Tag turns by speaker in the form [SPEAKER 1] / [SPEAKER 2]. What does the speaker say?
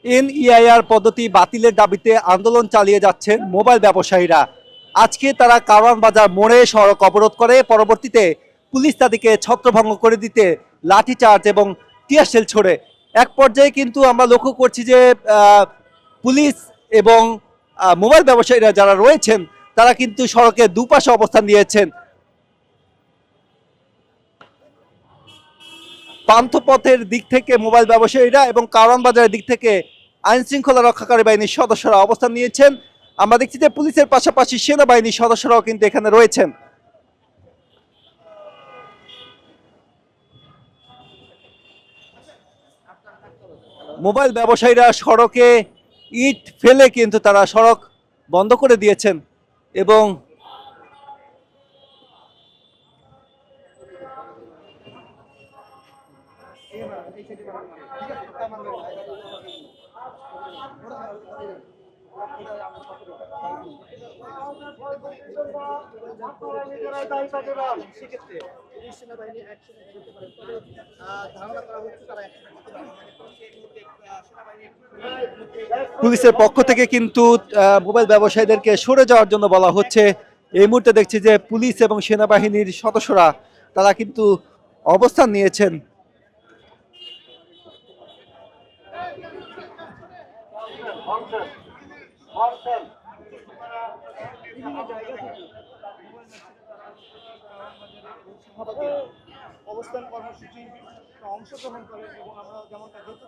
[SPEAKER 1] NEIR পদ্ধতি বাতিলের দাবিতে আন্দোলন চালিয়ে যাচ্ছেন মোবাইল ব্যবসায়ীরা। আজকে তারা কারওয়ান বাজার মোড়ে সড়ক অবরোধ করে, পরবর্তীতে পুলিশ তাদেরকে ছত্রভঙ্গ করে দিতে লাঠিচার্জ এবং টিয়ারশেল ছোড়ে। এক পর্যায়ে কিন্তু আমরা লক্ষ্য করছি যে পুলিশ এবং মোবাইল ব্যবসায়ীরা যারা রয়েছেন তারা কিন্তু সড়কের দুপাশে অবস্থান নিয়েছেন। পান্থপথের দিক থেকে মোবাইল ব্যবসায়ীরা এবং কারওয়ান বাজারের দিক থেকে আইন শৃঙ্খলা রক্ষাকারী বাহিনীর সদস্যরা অবস্থান নিয়েছেন। আমরা দেখছি যে পুলিশের পাশাপাশি সেনাবাহিনীর সদস্যরাও কিন্তু এখানে রয়েছেন। মোবাইল ব্যবসায়ীরা সড়কে ইট ফেলে কিন্তু তারা সড়ক বন্ধ করে দিয়েছেন এবং পুলিশের পক্ষ থেকে কিন্তু মোবাইল ব্যবসায়ীদেরকে সরে যাওয়ার জন্য বলা হচ্ছে। এই মুহূর্তে দেখছি যে পুলিশ এবং সেনাবাহিনীর সদস্যরা তারা কিন্তু অবস্থান নিয়েছেন।
[SPEAKER 2] অবস্থান কর্মসূচি অংশগ্রহণ করে এবং আমরা যেমনটা দেখেছি